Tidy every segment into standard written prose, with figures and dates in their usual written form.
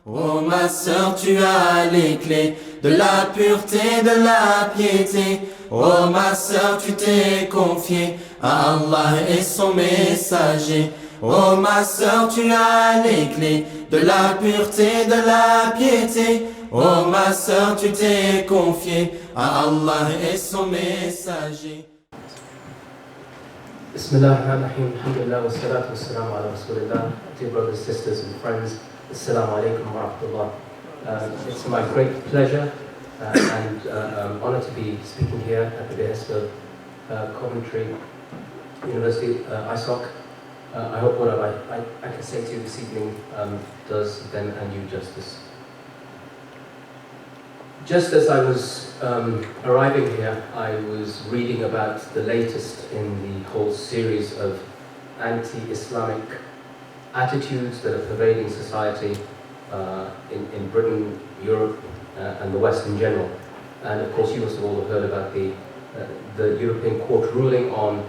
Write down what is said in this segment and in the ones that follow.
Oh ma sœur, tu as les clés de la pureté, de la piété. Oh ma sœur, tu t'es confiée à Allah et son messager. Oh ma sœur, tu as les clés de la pureté, de la piété. Oh ma sœur, tu t'es confiée à Allah et son messager. Bismillahirrahmanirrahim. Alhamdulillah wa salatu wa salamu ala rasulillah. Dear brothers, sisters and friends, Assalamu alaikum wa rahmatullah. It's my great pleasure and honor to be speaking here at the behest of Coventry University ISOC. I hope what I can say to you this evening does them and you justice. Just as I was arriving here, I was reading about the latest in the whole series of anti-Islamic attitudes that are pervading society in Britain, Europe, and the West in general. And of course, you must have all heard about the European Court ruling on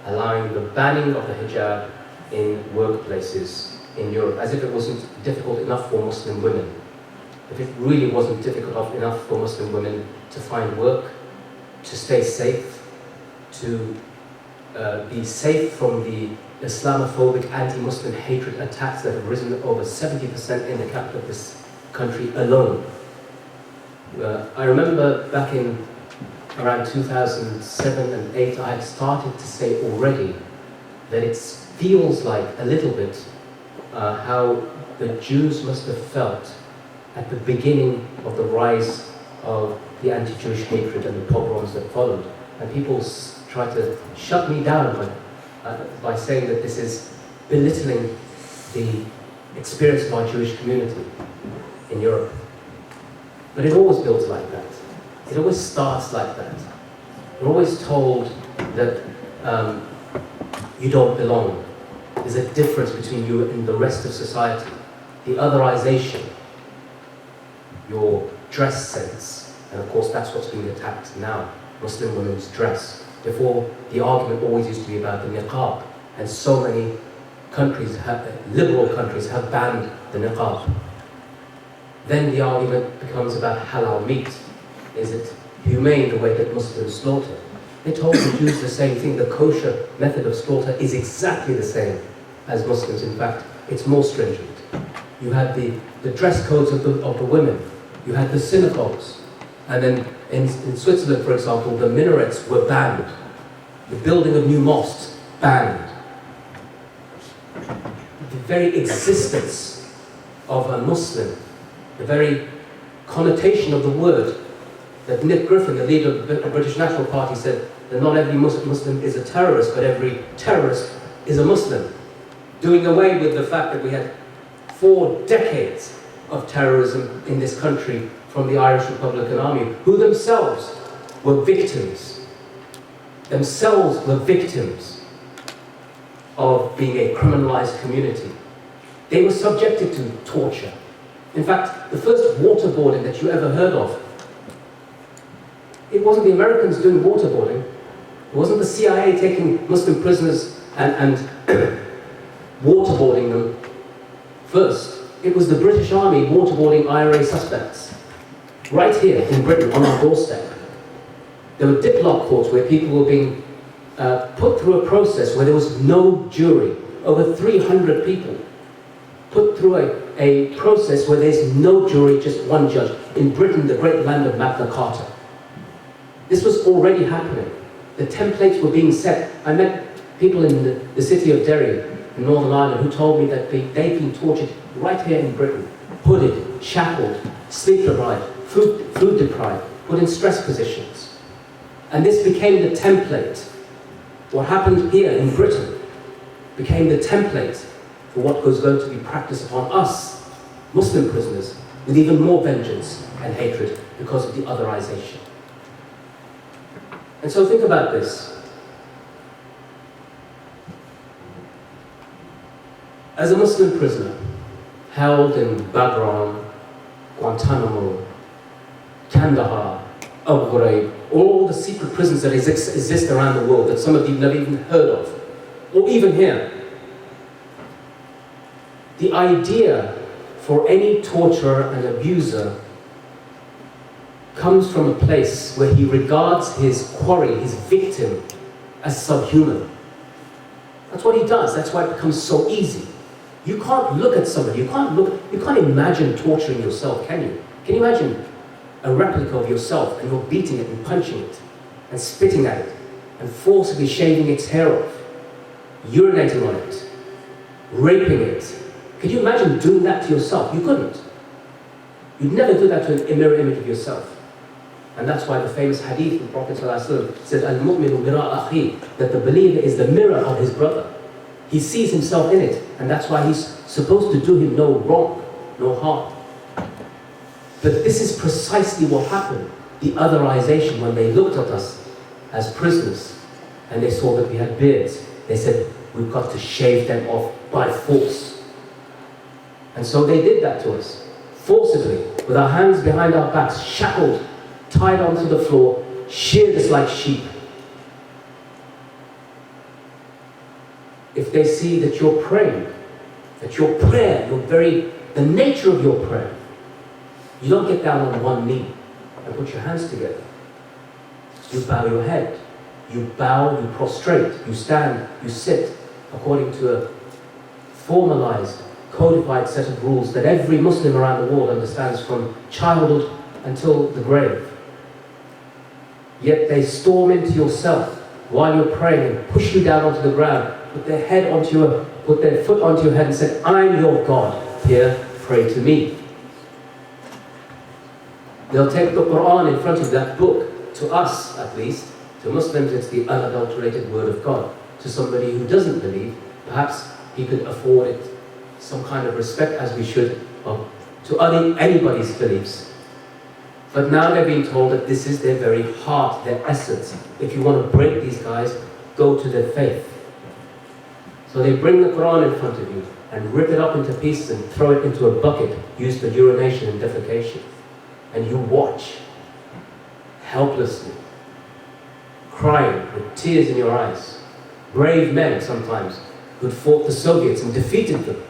allowing the banning of the hijab in workplaces in Europe, as if it wasn't difficult enough for Muslim women. If it really wasn't difficult enough for Muslim women to find work, to stay safe, to be safe from the Islamophobic, anti-Muslim hatred attacks that have risen over 70% in the capital of this country alone. I remember back in around 2007 and 2008, I had started to say already that it feels like a little bit how the Jews must have felt at the beginning of the rise of the anti-Jewish hatred and the pogroms that followed. And people try to shut me down by saying that this is belittling the experience of our Jewish community in Europe. But it always builds like that. It always starts like that. We're always told that you don't belong. There's a difference between you and the rest of society. The otherization, your dress sense, and of course that's what's being attacked now, Muslim women's dress. Before, the argument always used to be about the niqab, and so many countries, liberal countries, have banned the niqab. Then the argument becomes about halal meat. Is it humane the way that Muslims slaughter? They told the Jews the same thing. The kosher method of slaughter is exactly the same as Muslims. In fact, it's more stringent. You had the dress codes of the women. You had the synagogues. And then in Switzerland, for example, the minarets were banned. The building of new mosques, banned. The very existence of a Muslim, the very connotation of the word that Nick Griffin, the leader of the British National Party, said that not every Muslim is a terrorist, but every terrorist is a Muslim. Doing away with the fact that we had 4 decades of terrorism in this country from the Irish Republican Army, who themselves were victims of being a criminalized community. They were subjected to torture. In fact, the first waterboarding that you ever heard of, it wasn't the Americans doing waterboarding. It wasn't the CIA taking Muslim prisoners and waterboarding them first. It was the British Army waterboarding IRA suspects. Right here in Britain, on our doorstep. There were diplock courts where people were being put through a process where there was no jury. Over 300 people put through a process where there's no jury, just one judge. In Britain, the great land of Magna Carta. This was already happening. The templates were being set. I met people in the city of Derry in Northern Ireland who told me that they've been tortured right here in Britain. Hooded, shackled, sleep deprived, food deprived, put in stress positions. And this became the template. What happened here in Britain became the template for what was going to be practiced upon us, Muslim prisoners, with even more vengeance and hatred because of the otherization. And so think about this. As a Muslim prisoner, held in Bagram, Guantanamo, Kandahar, Abu Ghraib, all the secret prisons that exist around the world that some of you never even heard of, or even here. The idea for any torturer and abuser comes from a place where he regards his quarry, his victim, as subhuman. That's what he does. That's why it becomes so easy. You can't look at somebody, you can't imagine torturing yourself, can you? Can you imagine a replica of yourself and you're beating it and punching it and spitting at it and forcibly shaving its hair off, urinating on it, raping it? Could you imagine doing that to yourself? You couldn't. You'd never do that to a mirror image of yourself. And that's why the famous hadith of the Prophet ﷺ said, Al-mu'minu mira akhi, that the believer is the mirror of his brother. He sees himself in it, and that's why he's supposed to do him no wrong, no harm. But this is precisely what happened. The otherization, when they looked at us as prisoners, and they saw that we had beards, they said, we've got to shave them off by force. And so they did that to us, forcibly, with our hands behind our backs, shackled, tied onto the floor, sheared us like sheep. If they see that you're praying, that your prayer, the nature of your prayer, you don't get down on one knee and put your hands together. You bow your head. You bow, you prostrate, you stand, you sit, according to a formalized, codified set of rules that every Muslim around the world understands from childhood until the grave. Yet they storm into your cell while you're praying and push you down onto the ground, put their foot onto your head and say, I'm your God, here, pray to me. They'll take the Quran in front of that book. To us, at least, to Muslims, it's the unadulterated word of God. To somebody who doesn't believe, perhaps he could afford it some kind of respect, as we should, to anybody's beliefs. But now they're being told that this is their very heart, their essence. If you want to break these guys, go to their faith. So they bring the Quran in front of you and rip it up into pieces and throw it into a bucket used for urination and defecation. And you watch, helplessly, crying with tears in your eyes. Brave men, sometimes, who'd fought the Soviets and defeated them,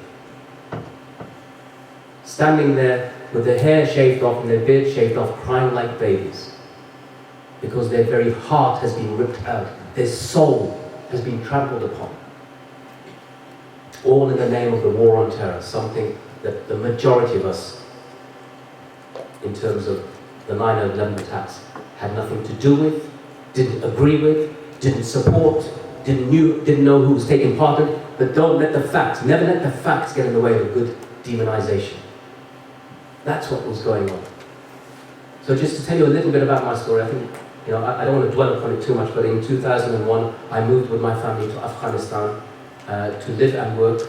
standing there with their hair shaved off and their beard shaved off, crying like babies, because their very heart has been ripped out, their soul has been trampled upon. All in the name of the war on terror, something that the majority of us, in terms of the 9/11 attacks, had nothing to do with, didn't agree with, didn't support, didn't know who was taking part in it. But don't let the facts, never let the facts get in the way of a good demonization. That's what was going on. So just to tell you a little bit about my story, I think, I don't want to dwell upon it too much, but in 2001, I moved with my family to Afghanistan to live and work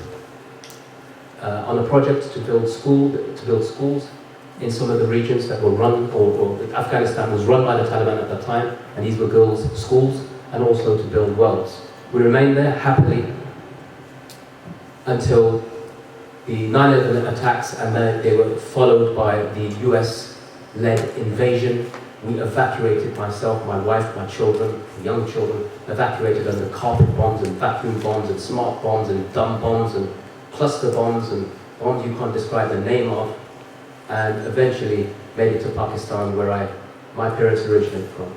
on a project to build schools in some of the regions that were run, or Afghanistan was run by the Taliban at that time, and these were girls' schools, and also to build wells. We remained there happily until the 9/11 attacks, and then they were followed by the US-led invasion. We evacuated, myself, my wife, my children, young children, evacuated under carpet bombs and vacuum bombs and smart bombs and dumb bombs and cluster bombs and bombs you can't describe the name of, and eventually made it to Pakistan, where my parents originated from.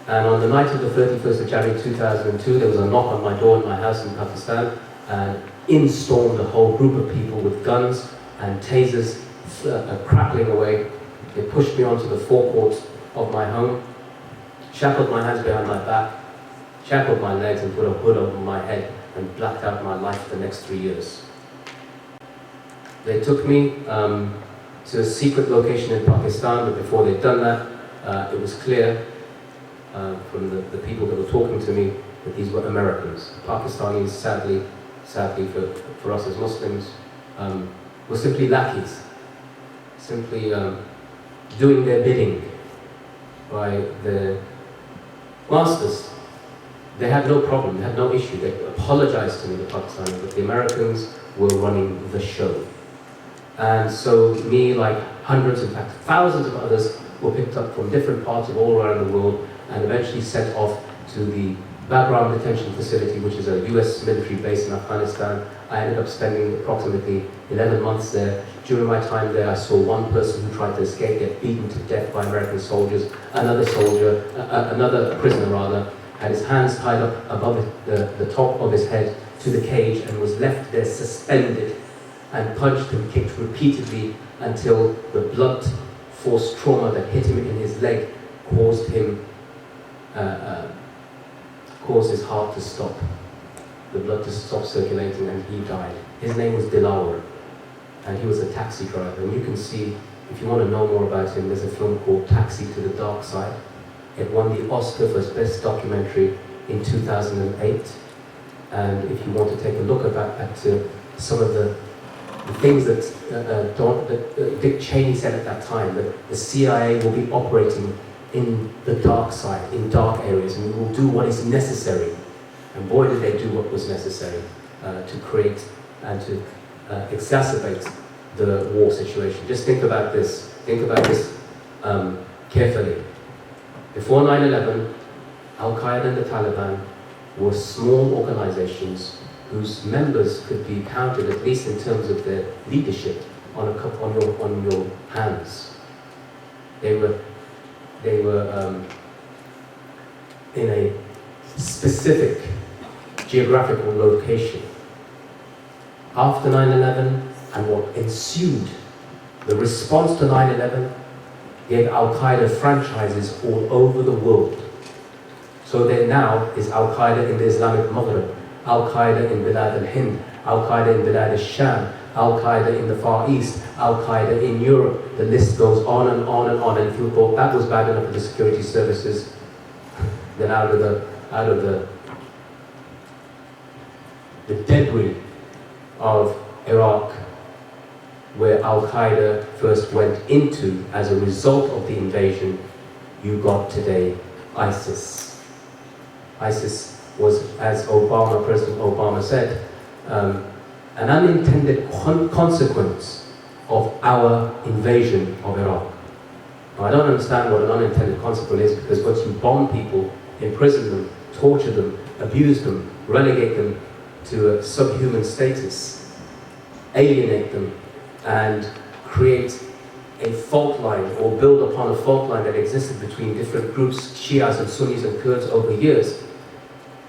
And on the night of the 31st of January 2002, there was a knock on my door in my house in Pakistan, and in stormed a whole group of people with guns and tasers crackling away. They pushed me onto the forecourt of my home, shackled my hands behind my back, shackled my legs and put a hood over my head and blacked out my life for the next 3 years. They took me to a secret location in Pakistan, but before they'd done that, it was clear from the people that were talking to me that these were Americans. Pakistanis, sadly for us as Muslims, were simply lackeys, simply doing their bidding by the masters. They had no problem, they had no issue. They apologized to me, the Pakistanis, but the Americans were running the show. And so me, like hundreds, in fact thousands of others, were picked up from different parts of all around the world and eventually sent off to the Bagram Detention Facility, which is a US military base in Afghanistan. I ended up spending approximately 11 months there. During my time there, I saw one person who tried to escape, get beaten to death by American soldiers. Another prisoner rather, had his hands tied up above the top of his head to the cage and was left there suspended and punched and kicked repeatedly until the blunt force trauma that hit him in his leg caused his heart to stop, the blood to stop circulating, and he died. His name was Dilawar, and he was a taxi driver. And you can see, if you want to know more about him, there's a film called Taxi to the Dark Side. It won the Oscar for Best Documentary in 2008. And if you want to take a look at some of the things that Dick Cheney said at that time, that the CIA will be operating in the dark side, in dark areas, and we will do what is necessary. And boy, did they do what was necessary to create and to exacerbate the war situation. Just think about this. Think about this carefully. Before 9/11, Al-Qaeda and the Taliban were small organizations whose members could be counted, at least in terms of their leadership, on your hands. They were in a specific geographical location. After 9/11 and what ensued, the response to 9/11 gave Al-Qaeda franchises all over the world. So there now is Al-Qaeda in the Islamic Maghreb, Al-Qaeda in Bilad al-Hind, Al-Qaeda in Bilad al-Sham, Al-Qaeda in the Far East, Al-Qaeda in Europe. The list goes on and on and on. And if you thought that was bad enough for the security services, then out of the debris of Iraq, where Al-Qaeda first went into as a result of the invasion, you got today ISIS. ISIS was, as President Obama said, an unintended consequence of our invasion of Iraq. Now, I don't understand what an unintended consequence is, because once you bomb people, imprison them, torture them, abuse them, relegate them to a subhuman status, alienate them, and create a fault line or build upon a fault line that existed between different groups, Shias and Sunnis and Kurds over years,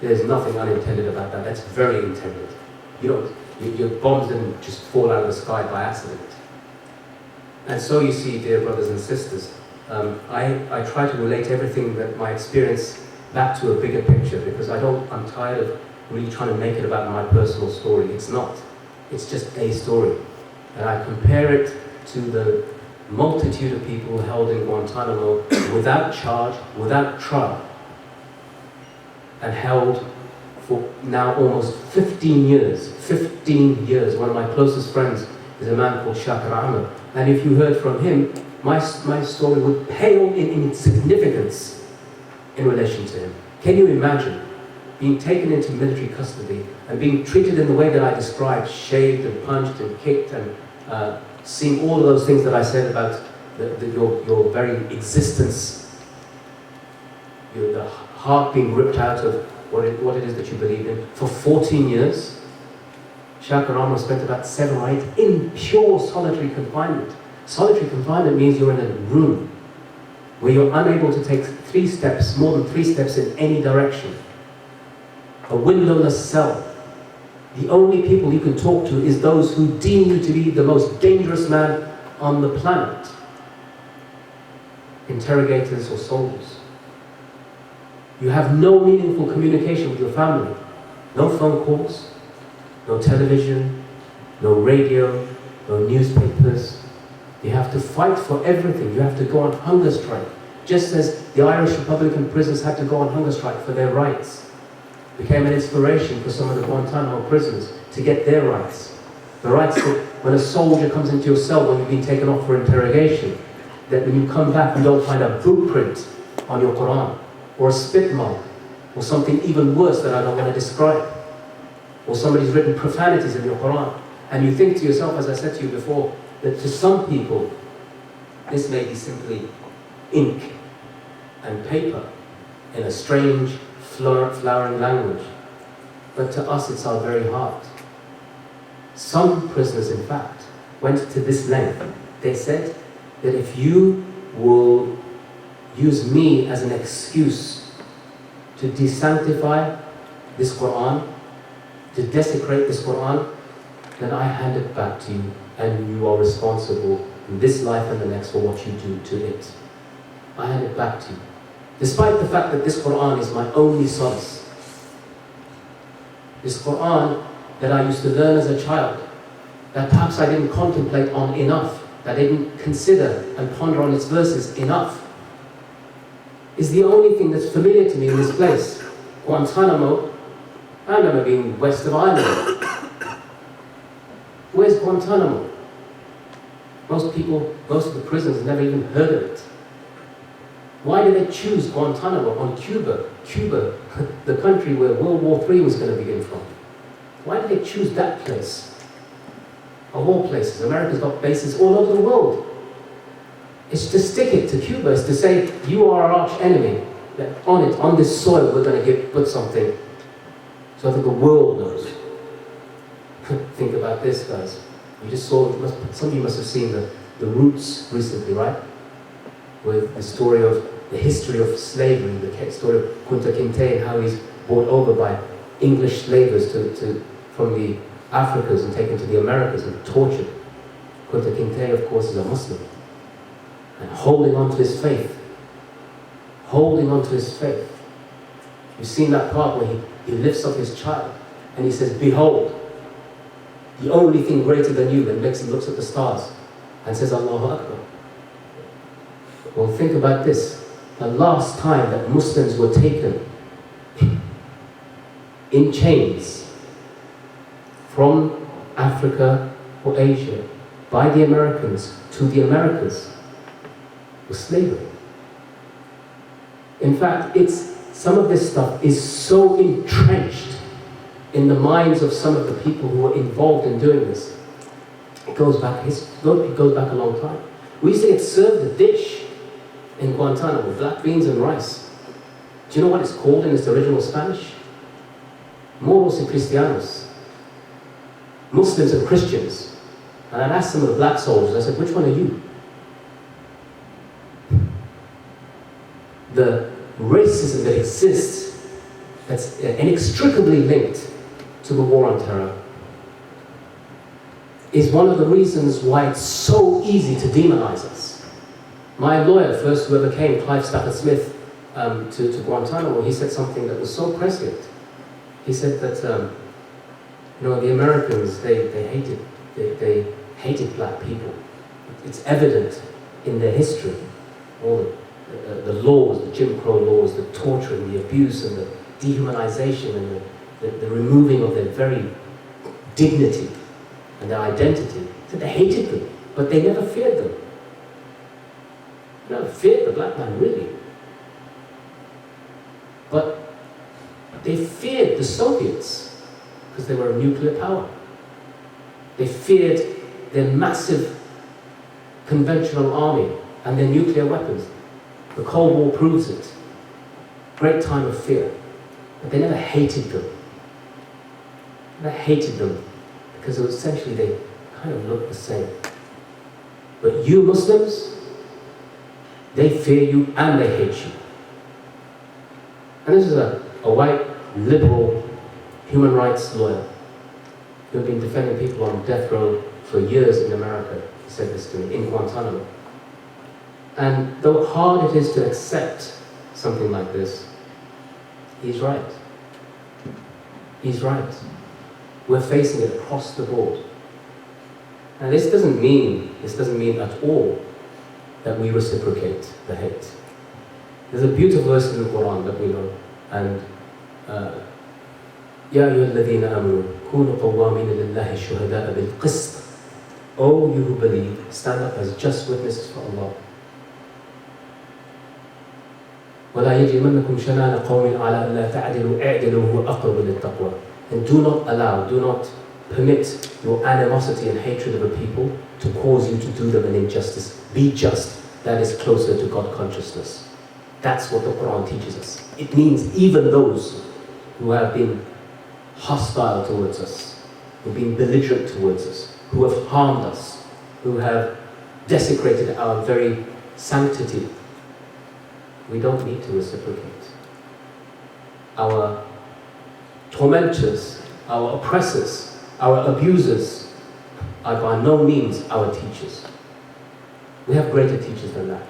there's nothing unintended about that. That's very intended. Your bombs didn't just fall out of the sky by accident. And so you see, dear brothers and sisters, I try to relate everything that my experience back to a bigger picture, because I'm tired of really trying to make it about my personal story. It's not. It's just a story. And I compare it to the multitude of people held in Guantanamo without charge, without trial, and held for now almost 15 years. 15 years. One of my closest friends is a man called Shakir Ahmed. And if you heard from him, my story would pale in significance in relation to him. Can you imagine being taken into military custody and being treated in the way that I described, shaved and punched and kicked, and seeing all of those things that I said about your very existence, the heart being ripped out of what it is that you believe in, for 14 years? Shakir Ahmed spent about 7 or 8 in pure solitary confinement. Solitary confinement means you're in a room where you're unable to take 3 steps, more than 3 steps in any direction. A windowless cell. The only people you can talk to is those who deem you to be the most dangerous man on the planet. Interrogators or soldiers. You have no meaningful communication with your family. No phone calls, no television, no radio, no newspapers. You have to fight for everything. You have to go on hunger strike. Just as the Irish Republican prisoners had to go on hunger strike for their rights. Became an inspiration for some of the Guantanamo prisoners to get their rights. The rights that when a soldier comes into your cell when you've been taken off for interrogation, that when you come back you don't find a blueprint on your Quran, or a spit mark, or something even worse that I don't want to describe, or somebody's written profanities in your Quran, and you think to yourself, as I said to you before, that to some people this may be simply ink and paper in a strange, flowering language. But to us, it's our very heart. Some prisoners, in fact, went to this length. They said that if you will use me as an excuse to desanctify this Quran, to desecrate this Quran, then I hand it back to you, and you are responsible in this life and the next for what you do to it. I hand it back to you. Despite the fact that this Quran is my only solace. This Quran that I used to learn as a child, that perhaps I didn't contemplate on enough, that I didn't consider and ponder on its verses enough, is the only thing that's familiar to me in this place. Guantanamo, I remember being west of Ireland. Where's Guantanamo? Most of the prisoners never even heard of it. Why did they choose Guantanamo on Cuba? Cuba, the country where World War III was going to begin from. Why did they choose that place? Of all places, America's got bases all over the world. It's to stick it to Cuba, it's to say, you are our arch enemy. That on this soil, we're going to put something so that the world knows. Think about this, guys. You just saw, some of you must have seen the Roots recently, right? With the story of the history of slavery, the story of Kunta Kinte and how he's brought over by English slavers from the Africas and taken to the Americas and tortured. Kunta Kinte, of course, is a Muslim. And holding on to his faith. Holding on to his faith. You've seen that part where he lifts up his child and he says, behold, the only thing greater than you, and makes him looks at the stars and says, Allahu Akbar. Well, think about this. The last time that Muslims were taken in chains from Africa or Asia by the Americans to the Americas was slavery. In fact, some of this stuff is so entrenched in the minds of some of the people who were involved in doing this. It goes back a long time. We used to get served a dish in Guantanamo, black beans and rice. Do you know what it's called in its original Spanish? Moros y Cristianos. Muslims and Christians. And I'd asked some of the black soldiers, I said, which one are you? The racism that exists, that's inextricably linked to the war on terror, is one of the reasons why it's so easy to demonize us. My lawyer, first whoever came, Clive Stafford Smith, to Guantanamo, he said something that was so prescient. He said that, the Americans, they hated black people. It's evident in their history. All the laws, the Jim Crow laws, the torture and the abuse and the dehumanization and the removing of their very dignity and their identity. So they hated them, but they never feared them. They never feared the black man, really. But they feared the Soviets because they were a nuclear power. They feared their massive conventional army and their nuclear weapons. The Cold War proves it. Great time of fear. But they never hated them. They hated them because essentially they kind of looked the same. But you Muslims, they fear you and they hate you. And this is a white, liberal, human rights lawyer who had been defending people on death row for years in America. He said this to me, in Guantanamo. And though hard it is to accept something like this, he's right. He's right. We're facing it across the board. And this doesn't mean at all that we reciprocate the hate. There's a beautiful verse in the Quran that we know, and Ya ayyuha alladhina amanu kunu qawwamina lillahi shuhada'a bil qist. O you who believe, stand up as just witnesses for Allah. ولا يجرمنكم شنآن قوم على ألا تعدلوا اعدلوا هو أقرب للتقوى. And do not permit your animosity and hatred of a people to cause you to do them an injustice. Be just. That is closer to God consciousness. That's what the Quran teaches us. It means even those who have been hostile towards us, who have been belligerent towards us, who have harmed us, who have desecrated our very sanctity, we don't need to reciprocate. Our tormentors, our oppressors, our abusers are by no means our teachers. We have greater teachers than that.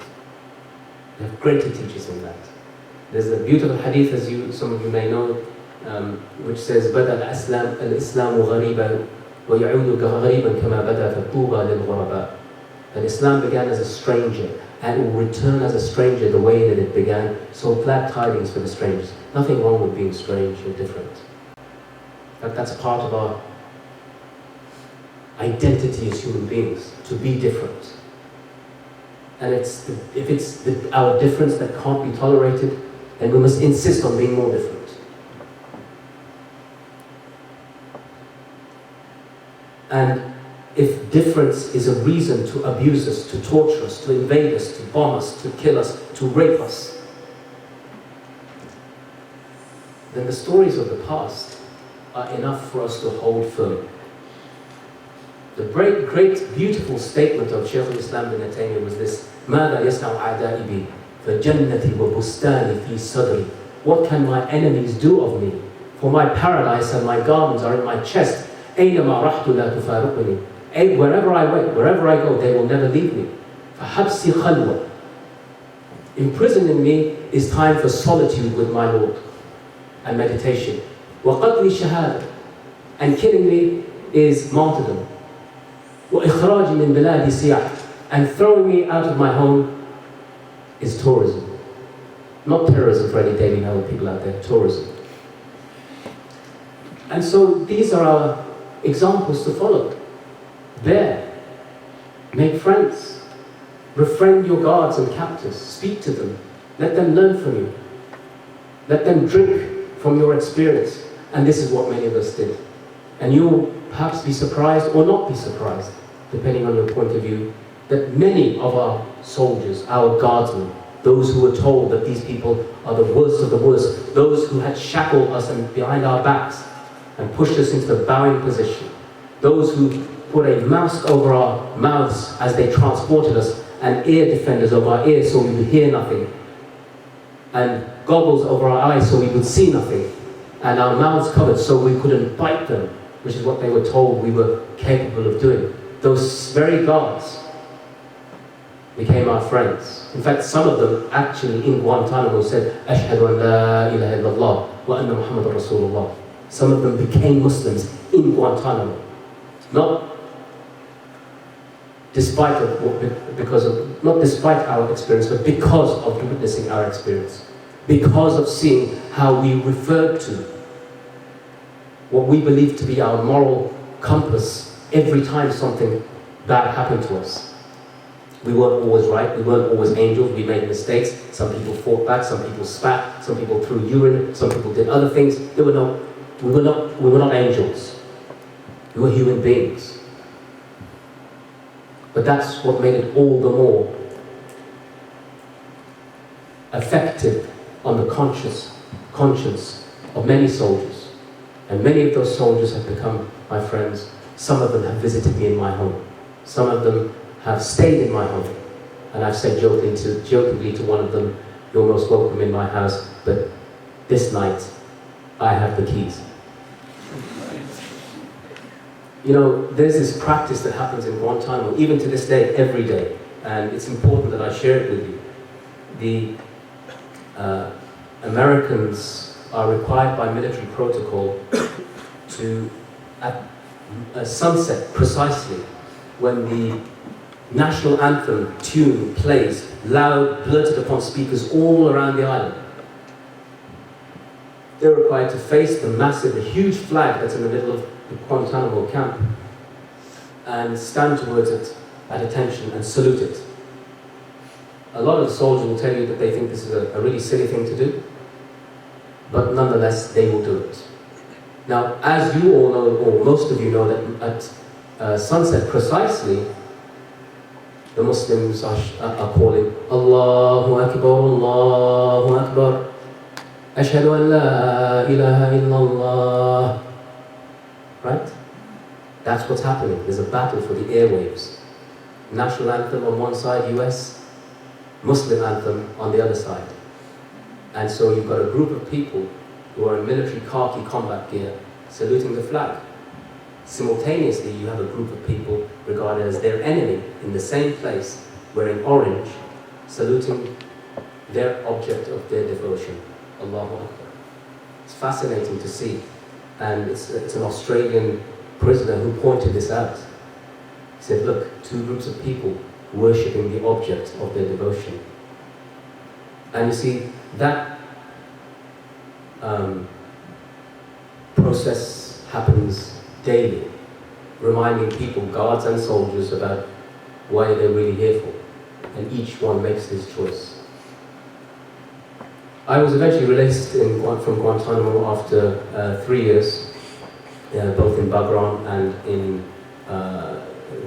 We have greater teachers than that. There's a beautiful hadith, as some of you may know, which says, "Bada al-Islam ghariban wa ya'udu ghariban kama bada fatuba lil ghuraba." That Islam began as a stranger and will return as a stranger the way that it began. So glad tidings for the strangers. Nothing wrong with being strange or different. But that's part of our identity as human beings, to be different. And if it's our difference that can't be tolerated, then we must insist on being more different. And if difference is a reason to abuse us, to torture us, to invade us, to bomb us, to kill us, to rape us, then the stories of the past are enough for us to hold firm. The great, beautiful statement of Shaykh al-Islam bin Taymiyyah was this: ماذا يصنع أعدائي بي فجنتي وبستاني في صدري. What can my enemies do of me? For my paradise and my gardens are in my chest. أينما رحت لا تفارقني. Wherever I went, wherever I go, they will never leave me. فحبسي خلوة. Imprisoning me is time for solitude with my Lord and meditation. وقتلي شهادة. And killing me is martyrdom. وإخراجي من بلادي سياحة. And throwing me out of my home is tourism. Not terrorism for any Daily Mail people out there, tourism. And so these are our examples to follow. Bear, make friends, befriend your guards and captors, speak to them, let them learn from you, let them drink from your experience. And this is what many of us did. And you'll perhaps be surprised or not be surprised, depending on your point of view, that many of our soldiers, our guardsmen, those who were told that these people are the worst of the worst, those who had shackled us and behind our backs and pushed us into the bowing position, those who put a mask over our mouths as they transported us, and ear defenders over our ears so we would hear nothing, and goggles over our eyes so we would see nothing, and our mouths covered so we couldn't bite them, which is what they were told we were capable of doing. Those very guards became our friends. In fact, some of them actually in Guantanamo said, "Ashhadu an la ilaha illallah wa anna Muhammadan Rasulullah." Some of them became Muslims in Guantanamo. Not despite our experience, but because of witnessing our experience. Because of seeing how we referred to what we believe to be our moral compass every time something bad happened to us. We weren't always right, we weren't always angels, we made mistakes. Some people fought back, some people spat, some people threw urine, some people did other things. We were not angels. We were human beings. But that's what made it all the more effective on the conscience of many soldiers. And many of those soldiers have become my friends. Some of them have visited me in my home. Some of them have stayed in my home. And I've said jokingly to one of them, "You're most welcome in my house, but this night I have the keys." You know, there's this practice that happens in Guantanamo, even to this day, every day. And it's important that I share it with you. The Americans are required by military protocol to, at sunset precisely, when the national anthem tune plays, loud, blurted upon speakers all around the island, they're required to face the huge flag that's in the middle of the Guantanamo camp and stand towards it at attention and salute it. A lot of the soldiers will tell you that they think this is a really silly thing to do, but nonetheless they will do it. Now, as you all know, or most of you know, that at sunset precisely, the Muslims are calling Allahu Akbar, Allahu Akbar. Ashhadu an la ilaha illallah. Right? That's what's happening. There's a battle for the airwaves. National anthem on one side, US, Muslim anthem on the other side. And so you've got a group of people who are in military khaki combat gear saluting the flag. Simultaneously, you have a group of people regarded as their enemy in the same place, wearing orange, saluting their object of their devotion, Allahu Akbar. It's fascinating to see. And it's an Australian prisoner who pointed this out. He said, look, two groups of people worshipping the object of their devotion. And you see, that process happens daily, reminding people, guards and soldiers, about why they're really here for. And each one makes his choice. I was eventually released from Guantanamo after 3 years, both in Bagram and in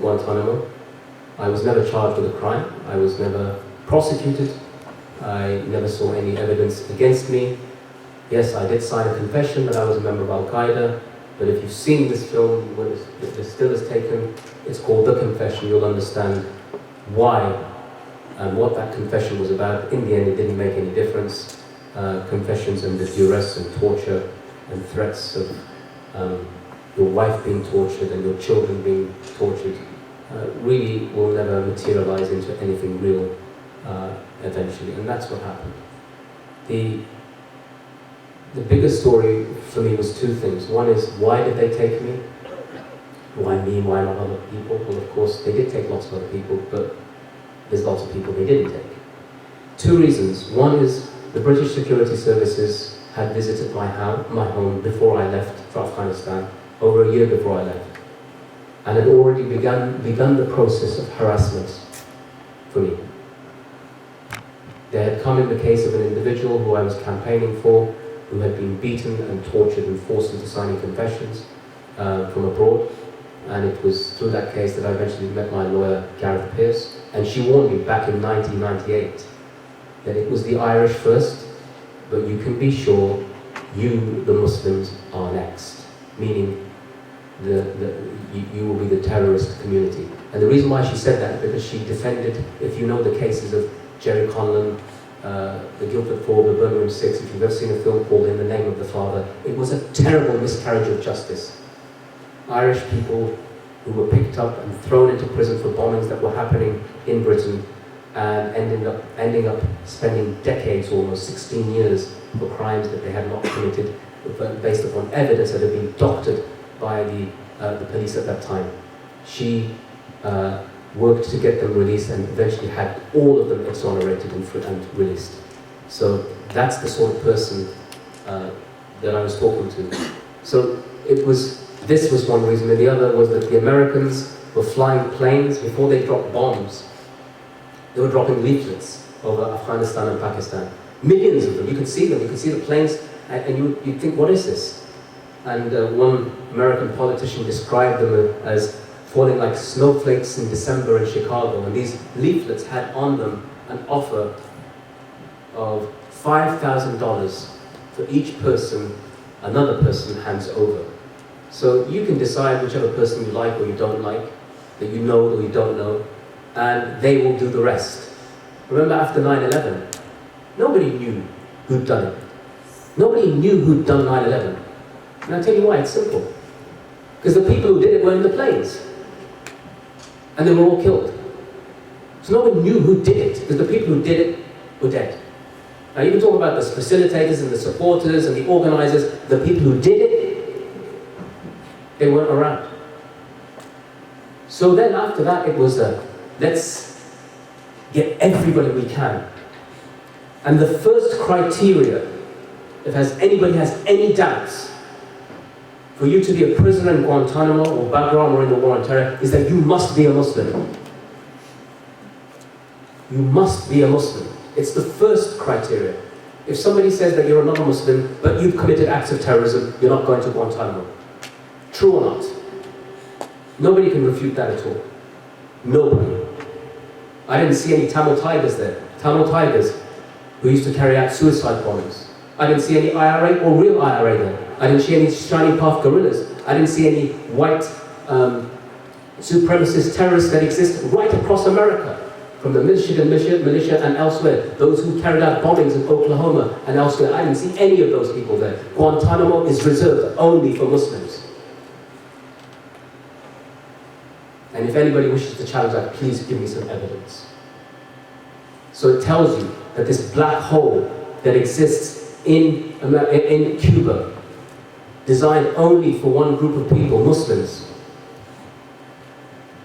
Guantanamo. I was never charged with a crime. I was never prosecuted. I never saw any evidence against me. Yes, I did sign a confession that I was a member of Al-Qaeda, but if you've seen this film, when the still is taken, it's called The Confession. You'll understand why and what that confession was about. In the end, it didn't make any difference. Confessions and the duress and torture and threats of your wife being tortured and your children being tortured really will never materialize into anything real eventually, and that's what happened. The bigger story for me was two things. One is, why did they take me? Why me? Why not other people? Well, of course, they did take lots of other people, but there's lots of people they didn't take. Two reasons. One is, the British security services had visited my home before I left for Afghanistan, over a year before I left, and had already begun the process of harassment for me. They had come in the case of an individual who I was campaigning for, who had been beaten and tortured and forced into signing confessions from abroad. And it was through that case that I eventually met my lawyer, Gareth Pearce, and she warned me back in 1998 that it was the Irish first, but you can be sure you, the Muslims, are next. Meaning, you will be the terrorist community. And the reason why she said that is because she defended, if you know the cases of Jerry Conlon, the Guildford Four, the Birmingham Six, if you've ever seen a film called In the Name of the Father, it was a terrible miscarriage of justice. Irish people who were picked up and thrown into prison for bombings that were happening in Britain, and ending up spending decades, almost 16 years, for crimes that they had not committed, based upon evidence that had been doctored by the police at that time. She worked to get them released and eventually had all of them exonerated and released. So that's the sort of person that I was talking to. So this was one reason, and the other was that the Americans were flying planes before they dropped bombs. They were dropping leaflets over Afghanistan and Pakistan. Millions of them. You could see them. You could see the planes, and you'd think, what is this? And one American politician described them as falling like snowflakes in December in Chicago. And these leaflets had on them an offer of $5,000 for each person another person hands over. So you can decide whichever person you like or you don't like, that you know or you don't know, and they will do the rest. Remember, after 9/11, nobody knew who'd done it. Nobody knew who'd done 9/11. And I'll tell you why, it's simple. Because the people who did it were in the planes. And they were all killed. So no one knew who did it, because the people who did it were dead. Now you can talk about the facilitators and the supporters and the organizers. The people who did it, they weren't around. So then after that, it was let's get everybody we can. And the first criteria, if anybody has any doubts, for you to be a prisoner in Guantanamo or Bagram or in the war on terror, is that you must be a Muslim. You must be a Muslim. It's the first criteria. If somebody says that you're not a Muslim, but you've committed acts of terrorism, you're not going to Guantanamo. True or not? Nobody can refute that at all. Nobody. I didn't see any Tamil tigers there. Tamil tigers who used to carry out suicide bombings. I didn't see any IRA or real IRA there. I didn't see any Shining Path guerrillas. I didn't see any white supremacist terrorists that exist right across America, from the Michigan militia and elsewhere, those who carried out bombings in Oklahoma and elsewhere. I didn't see any of those people there. Guantanamo is reserved only for Muslims. And if anybody wishes to challenge that, please give me some evidence. So it tells you that this black hole that exists in Cuba, designed only for one group of people, Muslims,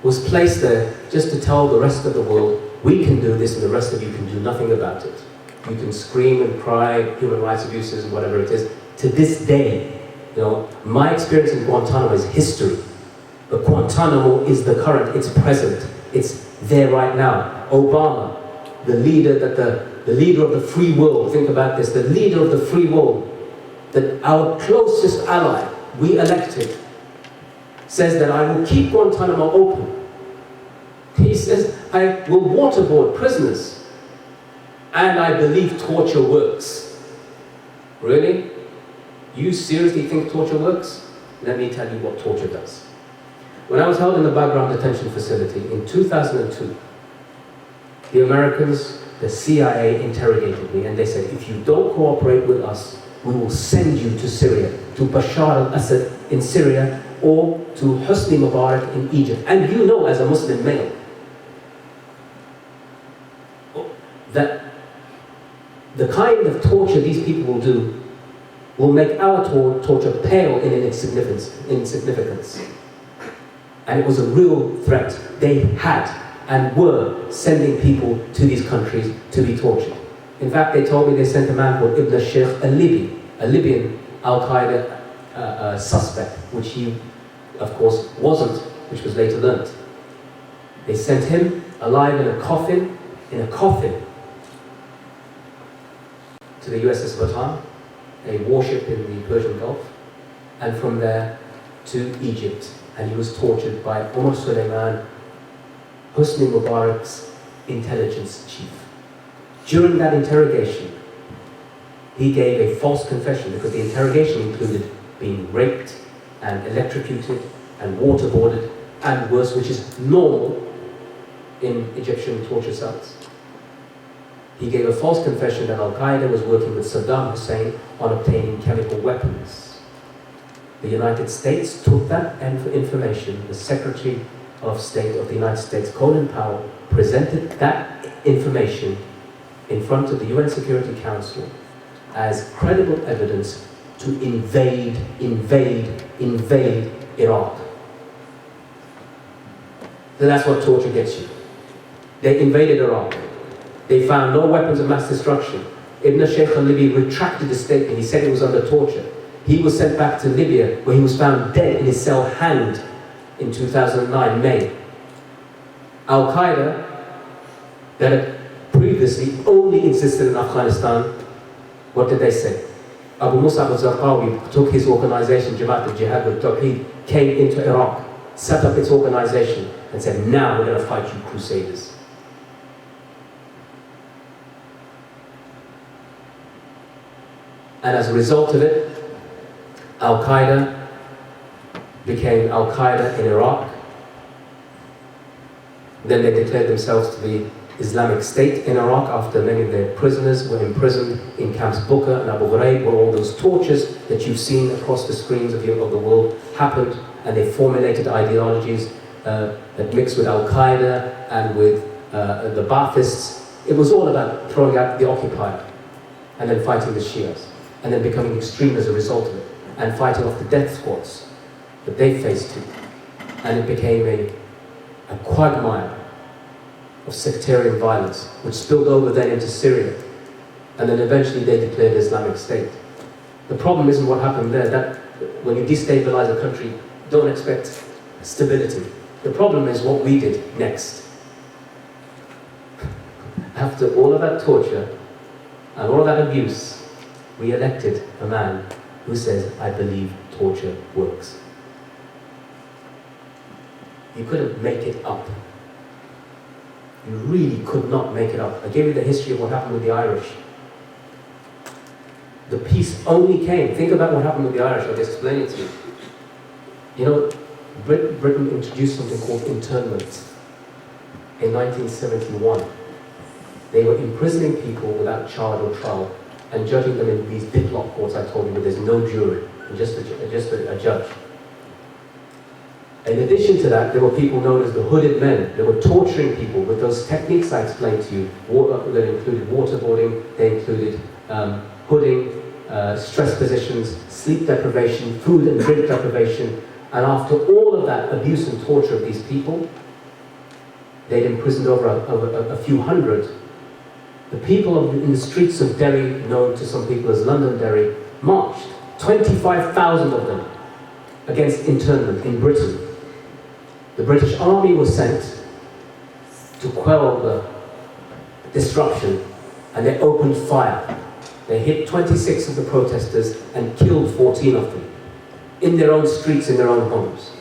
was placed there just to tell the rest of the world, we can do this and the rest of you can do nothing about it. You can scream and cry, human rights abuses and whatever it is. To this day, my experience in Guantanamo is history. But Guantanamo is the current, it's present, it's there right now. Obama, the leader of the free world, think about this, the leader of the free world, that our closest ally, we elected, says that I will keep Guantanamo open. He says, I will waterboard prisoners, and I believe torture works. Really? You seriously think torture works? Let me tell you what torture does. When I was held in the Bagram Detention Facility in 2002, the Americans, the CIA interrogated me and they said, if you don't cooperate with us, we will send you to Syria, to Bashar al-Assad in Syria, or to Hosni Mubarak in Egypt. And you know, as a Muslim male, that the kind of torture these people will do will make our torture pale in insignificance. And it was a real threat. They had and were sending people to these countries to be tortured. In fact, they told me they sent a man called Ibn al-Sheikh al-Libi, a Libyan al-Qaeda suspect, which he, of course, wasn't, which was later learnt. They sent him alive in a coffin, to the USS Batam, a warship in the Persian Gulf, and from there to Egypt. And he was tortured by Omar Suleiman, Hosni Mubarak's intelligence chief. During that interrogation, he gave a false confession because the interrogation included being raped and electrocuted and waterboarded and worse, which is normal in Egyptian torture cells. He gave a false confession that Al-Qaeda was working with Saddam Hussein on obtaining chemical weapons. The United States took that information. The Secretary of State of the United States, Colin Powell, presented that information in front of the UN Security Council as credible evidence to invade Iraq. So that's what torture gets you. They invaded Iraq. They found no weapons of mass destruction. Ibn Sheikh al-Libi retracted his statement. He said it was under torture. He was sent back to Libya, where he was found dead in his cell, hanged in 2009, May. Al-Qaeda, that had previously only existed in Afghanistan, what did they say? Abu Musab al-Zarqawi took his organization, Jamaat al-Jihad al-Tawheed, came into Iraq, set up its organization, and said, now we're going to fight you crusaders. And as a result of it, Al-Qaeda became Al-Qaeda in Iraq. Then they declared themselves to be Islamic State in Iraq after many of their prisoners were imprisoned in camps Buqa and Abu Ghraib, where all those tortures that you've seen across the screens of the world happened, and they formulated ideologies that mixed with Al-Qaeda and with the Baathists. It was all about throwing out the occupier and then fighting the Shias, and then becoming extreme as a result of it, and fighting off the death squads that they faced too. And it became a quagmire of sectarian violence, which spilled over then into Syria. And then eventually they declared Islamic State. The problem isn't what happened there. That when you destabilize a country, don't expect stability. The problem is what we did next. After all of that torture and all of that abuse, we elected a man who says, I believe torture works. You couldn't make it up. You really could not make it up. I gave you the history of what happened with the Irish. The peace only came. Think about what happened with the Irish. I'll just explain it to you. You know, Britain introduced something called internment in 1971. They were imprisoning people without charge or trial and judging them in these deadlock courts I told you, where there's no jury, and just a judge. In addition to that, there were people known as the hooded men. They were torturing people with those techniques I explained to you. That included waterboarding, they included hooding, stress positions, sleep deprivation, food and drink deprivation. And after all of that abuse and torture of these people, they'd imprisoned over a few hundred. The people in the streets of Derry, known to some people as Londonderry, marched, 25,000 of them, against internment in Britain. The British Army was sent to quell the disruption, and they opened fire. They hit 26 of the protesters and killed 14 of them in their own streets, in their own homes.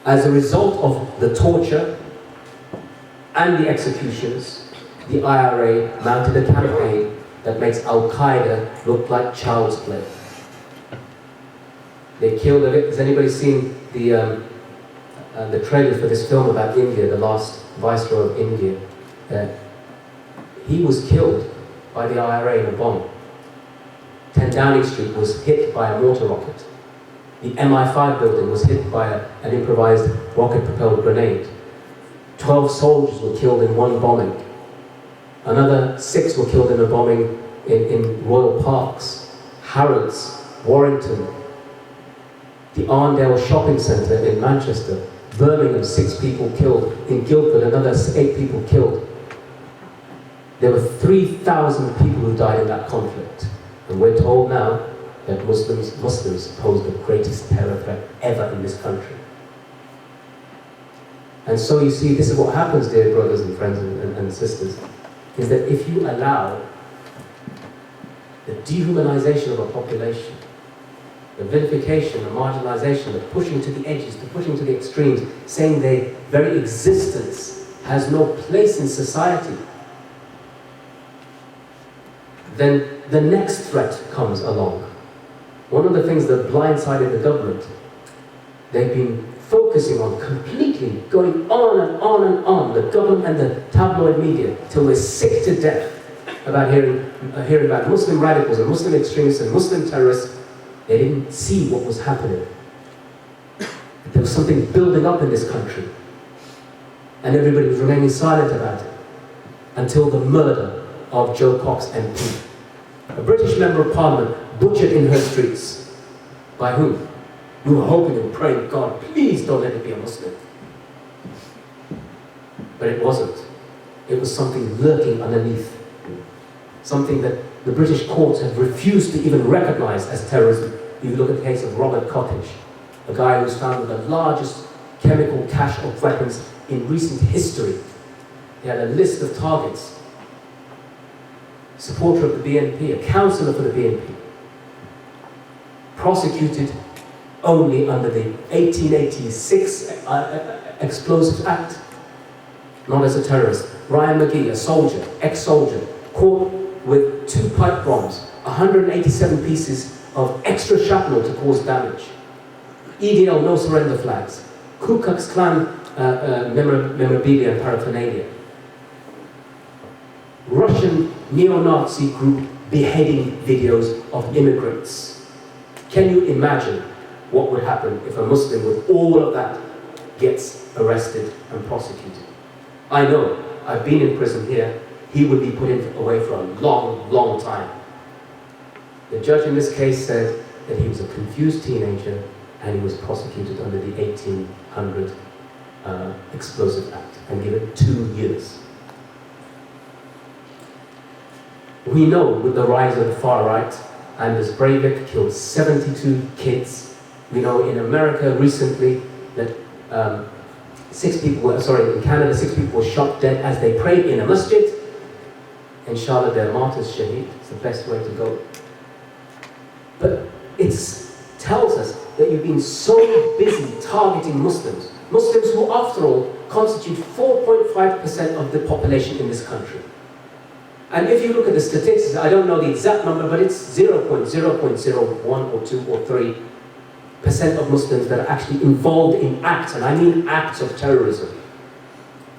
As a result of the torture and the executions, the IRA mounted a campaign that makes Al-Qaeda look like child's play. They killed, has anybody seen the trailer for this film about India, the last viceroy of India? He was killed by the IRA in a bomb. 10 Downing Street was hit by a mortar rocket. The MI5 building was hit by an improvised rocket-propelled grenade. 12 soldiers were killed in one bombing. Another 6 were killed in a bombing in Royal Parks, Harrods, Warrington, the Arndale Shopping Centre in Manchester, Birmingham, 6 people killed, in Guildford another 8 people killed. There were 3,000 people who died in that conflict. And we're told now that Muslims pose the greatest terror threat ever in this country. And so you see, this is what happens, dear brothers and friends and sisters, is that if you allow the dehumanization of a population, the vilification, the marginalization, the pushing to the edges, the pushing to the extremes, saying their very existence has no place in society, then the next threat comes along. One of the things that blindsided the government, they've been focusing on completely, going on and on and on, the government and the tabloid media, till we're sick to death about hearing about Muslim radicals and Muslim extremists and Muslim terrorists. They didn't see what was happening. There was something building up in this country, and everybody was remaining silent about it, until the murder of Jo Cox MP, a British member of Parliament, butchered in her streets. By whom? We were hoping and praying, God, please don't let it be a Muslim. But it wasn't. It was something lurking underneath. Something that the British courts have refused to even recognize as terrorism. If you look at the case of Robert Cottage, a guy who was found with the largest chemical cache of weapons in recent history. He had a list of targets. Supporter of the BNP, a councillor for the BNP. Prosecuted only under the 1886 Explosives Act, not as a terrorist. Ryan McGee, a soldier, ex-soldier, caught with 2 pipe bombs, 187 pieces of extra shrapnel to cause damage. EDL no surrender flags, Ku Klux Klan memorabilia and paraphernalia. Russian neo-Nazi group beheading videos of immigrants. Can you imagine what would happen if a Muslim with all of that gets arrested and prosecuted? I know, I've been in prison here, he would be put away for a long, long time. The judge in this case said that he was a confused teenager and he was prosecuted under the 1800 Explosive Act and given 2 years. We know with the rise of the far right, Anders Breivik killed 72 kids. We know in America recently that in Canada, 6 people were shot dead as they prayed in a masjid. Inshallah, they're martyrs, shaheed. It's the best way to go. But it tells us that you've been so busy targeting Muslims. Muslims who, after all, constitute 4.5% of the population in this country. And if you look at the statistics, I don't know the exact number, but it's 0.01 or 2 or 3% of Muslims that are actually involved in acts, and I mean acts of terrorism,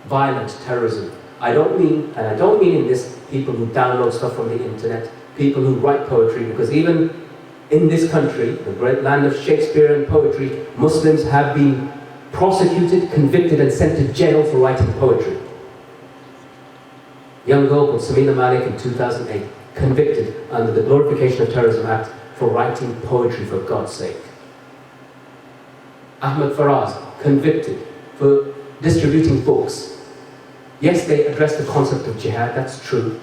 violent terrorism. I don't mean in this people who download stuff from the internet, people who write poetry, because even in this country, the great land of Shakespeare and poetry, Muslims have been prosecuted, convicted, and sent to jail for writing poetry. Young girl called Samina Malik in 2008, convicted under the Glorification of Terrorism Act for writing poetry, for God's sake. Ahmed Faraz, convicted for distributing books. Yes, they addressed the concept of jihad, that's true.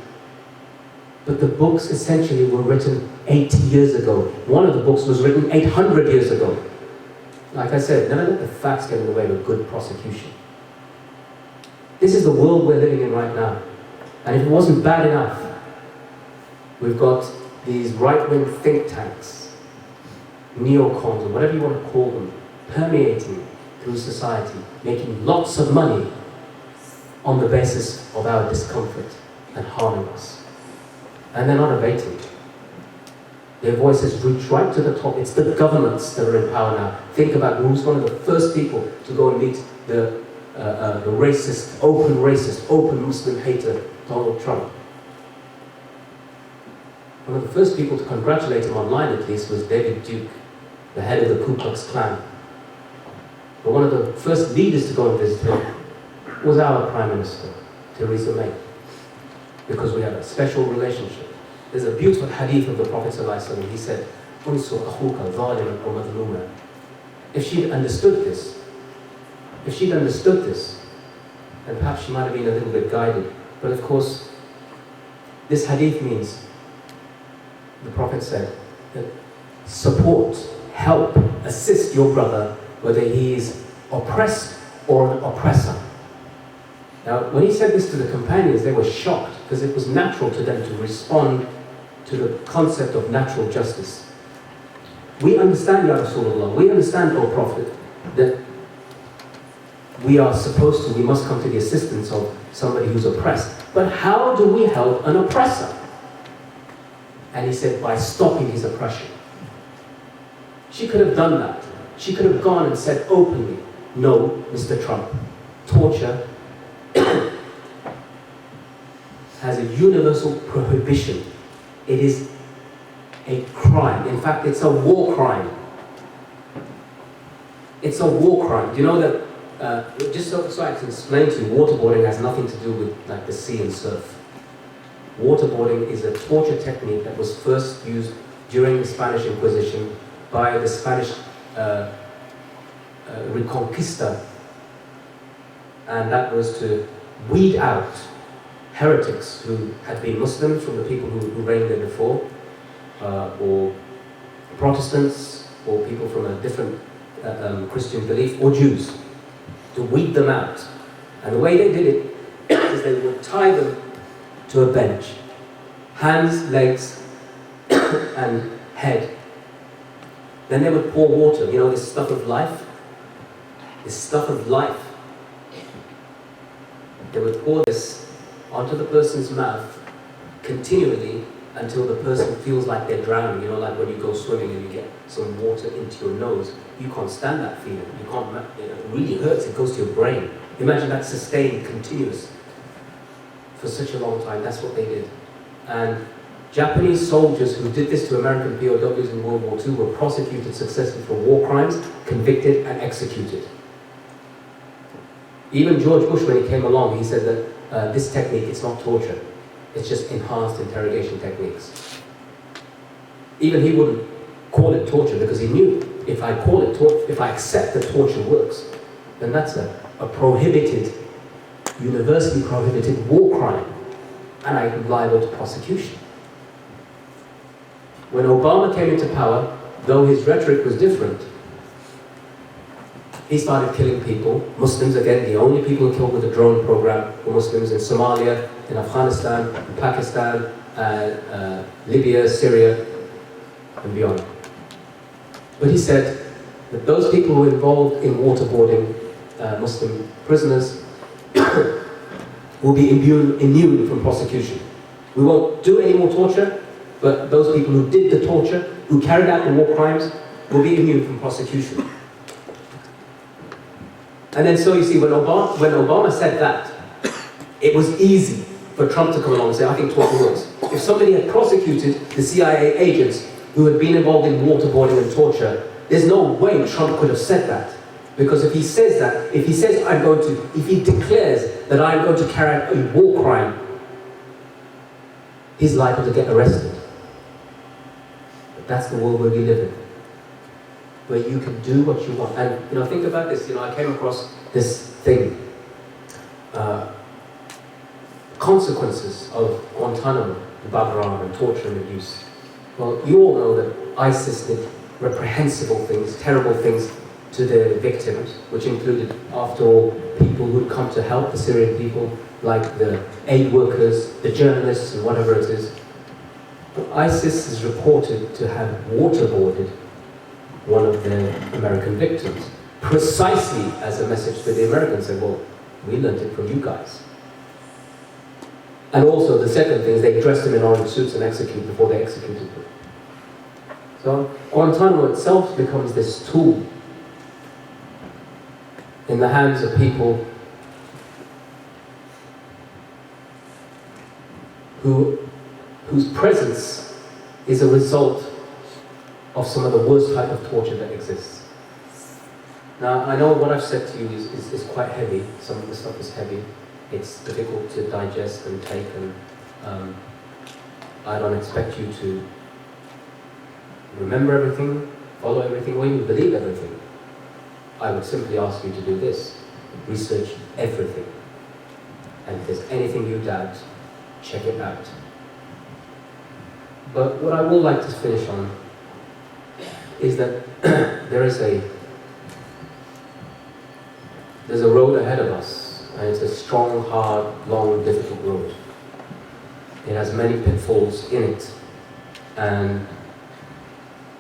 But the books essentially were written 80 years ago. One of the books was written 800 years ago. Like I said, never let the facts get in the way of a good prosecution. This is the world we're living in right now. And if it wasn't bad enough, we've got these right-wing think tanks, neocons, or whatever you want to call them, permeating through society, making lots of money on the basis of our discomfort and harming us. And they're not abating. Their voices reach right to the top. It's the governments that are in power now. Think about who's one of the first people to go and meet the racist, open Muslim hater, Donald Trump. One of the first people to congratulate him online, at least, was David Duke, the head of the Ku Klux Klan. But one of the first leaders to go and visit him was our Prime Minister, Theresa May, because we have a special relationship. There's a beautiful hadith of the Prophet ﷺ. He said, "Unsur akhuka zaliman aw madhluman." If she'd understood this, then perhaps she might have been a little bit guided. But of course, this hadith means, the Prophet said, that support, help, assist your brother, whether he is oppressed or an oppressor. Now, when he said this to the companions, they were shocked, because it was natural to them to respond to the concept of natural justice. We understand, Ya Rasulullah, we understand, O Prophet, that we must come to the assistance of somebody who's oppressed. But how do we help an oppressor? And he said, by stopping his oppression. She could have done that. She could have gone and said openly, no, Mr. Trump, torture has a universal prohibition. It is a crime. In fact, it's a war crime. It's a war crime. Do you know that, just so I can explain to you, waterboarding has nothing to do with like the sea and surf. Waterboarding is a torture technique that was first used during the Spanish Inquisition by the Spanish Reconquista, and that was to weed out heretics who had been Muslims from the people who reigned there before, or Protestants, or people from a different Christian belief, or Jews, to weed them out. And the way they did it is they would tie them to a bench, hands, legs, and head. Then they would pour water, you know, this stuff of life. This stuff of life. They would pour this onto the person's mouth continually until the person feels like they're drowning. You know, like when you go swimming and you get some water into your nose, you can't stand that feeling. You can't, it really hurts, it goes to your brain. Imagine that sustained, continuous, for such a long time. That's what they did. And Japanese soldiers who did this to American POWs in World War II were prosecuted successfully for war crimes, convicted and executed. Even George Bush, when he came along, he said that this technique, it's not torture. It's just enhanced interrogation techniques. Even he wouldn't call it torture, because he knew if I call it torture, if I accept that torture works, then that's a prohibited, universally prohibited war crime, and I'm liable to prosecution. When Obama came into power, though his rhetoric was different, he started killing people. Muslims, again, the only people who killed with the drone program were Muslims in Somalia, in Afghanistan, in Pakistan, Libya, Syria, and beyond. But he said that those people who were involved in waterboarding Muslim prisoners will be immune from prosecution. We won't do any more torture, but those people who did the torture, who carried out the war crimes, will be immune from prosecution. And then so you see, when Obama said that, it was easy for Trump to come along and say, I think talking works. If somebody had prosecuted the CIA agents who had been involved in waterboarding and torture, there's no way Trump could have said that. Because if he says that, if he says if he declares that I'm going to carry out a war crime, he's liable to get arrested. But that's the world where we live in, where you can do what you want. And think about this. I came across this thing, consequences of Guantanamo, Bagram, and torture and abuse. Well, you all know that ISIS did reprehensible things, terrible things to their victims, which included, after all, people who'd come to help the Syrian people, like the aid workers, the journalists, and whatever it is. But ISIS is reported to have waterboarded one of their American victims, precisely as a message to the Americans, saying, well, we learned it from you guys. And also, the second thing is they dressed them in orange suits and executed before they executed them. So Guantanamo itself becomes this tool in the hands of people whose presence is a result of some of the worst type of torture that exists. Now, I know what I've said to you is quite heavy. Some of the stuff is heavy. It's difficult to digest and take, and I don't expect you to remember everything, follow everything, or even believe everything. I would simply ask you to do this: research everything. And if there's anything you doubt, check it out. But what I would like to finish on is that there's a road ahead of us, and it's a strong, hard, long, difficult road. It has many pitfalls in it, and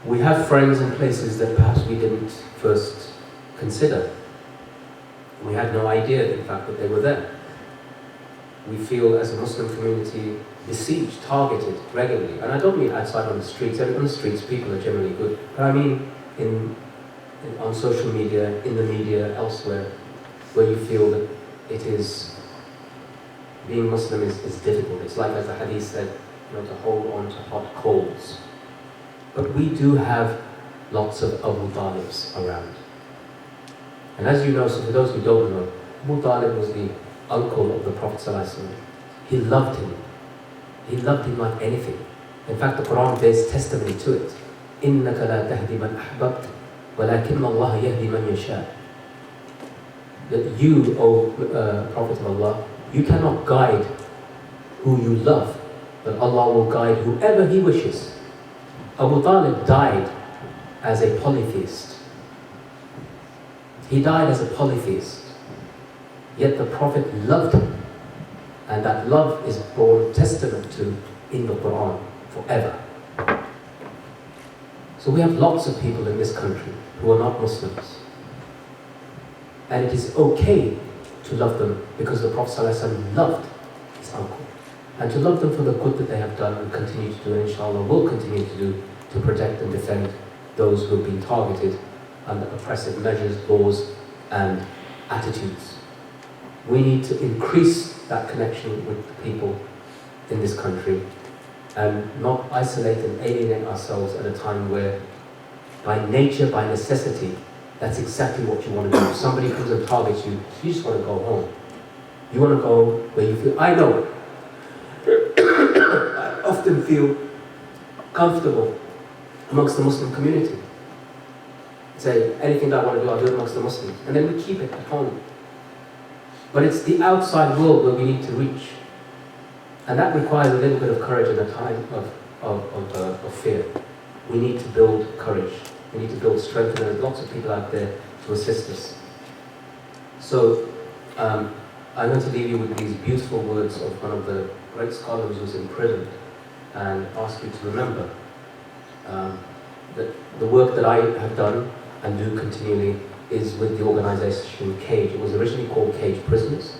we have friends in places that perhaps we didn't first consider. We had no idea, in fact, that they were there. We feel, as a Muslim community, besieged, targeted regularly. And I don't mean outside on the streets. On the streets, people are generally good. But I mean on social media, in the media, elsewhere, where you feel that being Muslim is difficult. It's like, as the hadith said, to hold on to hot coals. But we do have lots of Abu Talibs around. And as you know, so for those who don't know, Abu Talib was the uncle of the Prophet ﷺ. He loved him. He loved him like anything. In fact, the Quran bears testimony to it. إِنَّكَ لَا تَهْدِي مَنْ أَحْبَبْتَ وَلَكِنَّ اللَّهَ يَهْدِي مَنْ يَشَاءُ. That you, O Prophet of Allah, you cannot guide who you love, but Allah will guide whoever He wishes. Abu Talib died as a polytheist. He died as a polytheist. Yet the Prophet loved him. And that love is borne testament to in the Quran forever. So we have lots of people in this country who are not Muslims. And it is okay to love them because the Prophet ﷺ loved his uncle. And to love them for the good that they have done and continue to do, and inshallah will continue to do, to protect and defend those who have been targeted under oppressive measures, laws and attitudes. We need to increase that connection with the people in this country and not isolate and alienate ourselves at a time where, by nature, by necessity, that's exactly what you want to do. If somebody comes and targets you, you just want to go home. You want to go where you feel, I know, I often feel comfortable amongst the Muslim community. Say, anything that I want to do, I'll do it amongst the Muslims. And then we keep it at home. But it's the outside world where we need to reach. And that requires a little bit of courage in a time of fear. We need to build courage. We need to build strength, and there's lots of people out there to assist us. So, I'm going to leave you with these beautiful words of one of the great scholars who was imprisoned, and ask you to remember that the work that I have done and do continually is with the organization CAGE. It was originally called CAGE Prisoners,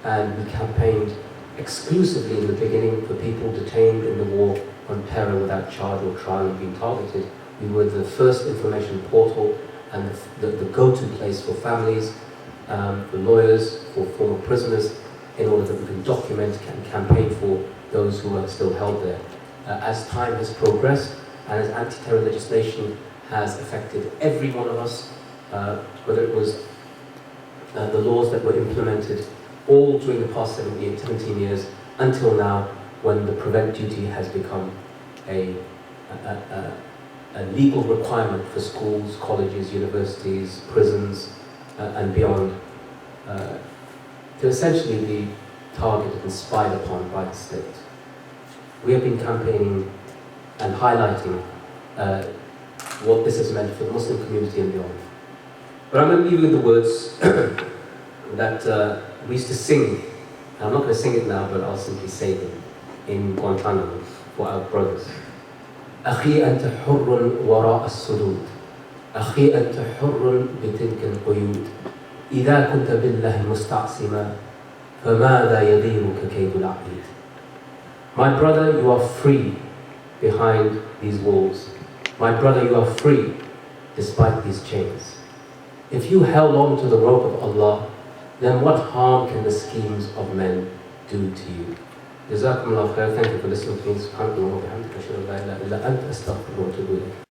and we campaigned exclusively in the beginning for people detained in the war on terror without charge or trial and being targeted. We were the first information portal and the go-to place for families, for lawyers, for former prisoners, in order that we can document and campaign for those who are still held there. As time has progressed and as anti-terror legislation has affected every one of us, whether it was the laws that were implemented all during the past 17 years until now, when the prevent duty has become a legal requirement for schools, colleges, universities, prisons, and beyond, to essentially be targeted and spied upon by the state. We have been campaigning and highlighting what this has meant for the Muslim community and beyond. But I'm going to leave you with the words that we used to sing. And I'm not going to sing it now, but I'll simply say them in Guantanamo for our brothers. أخي أنت حر وراء السدود، أخي أنت حر بتلك القيود، إذا كنت بالله مستعصما فماذا يضيرك كيد العبيد. My brother, you are free behind these walls. My brother, you are free despite these chains. If you held on to the rope of Allah, then what harm can the schemes of men do to you? Jazakumullah khair. Thank you for listening to me. Subhanallah wa bihamdika, ashhadu an la ilaha illa anta, astaghfiruka wa atubu ilayk.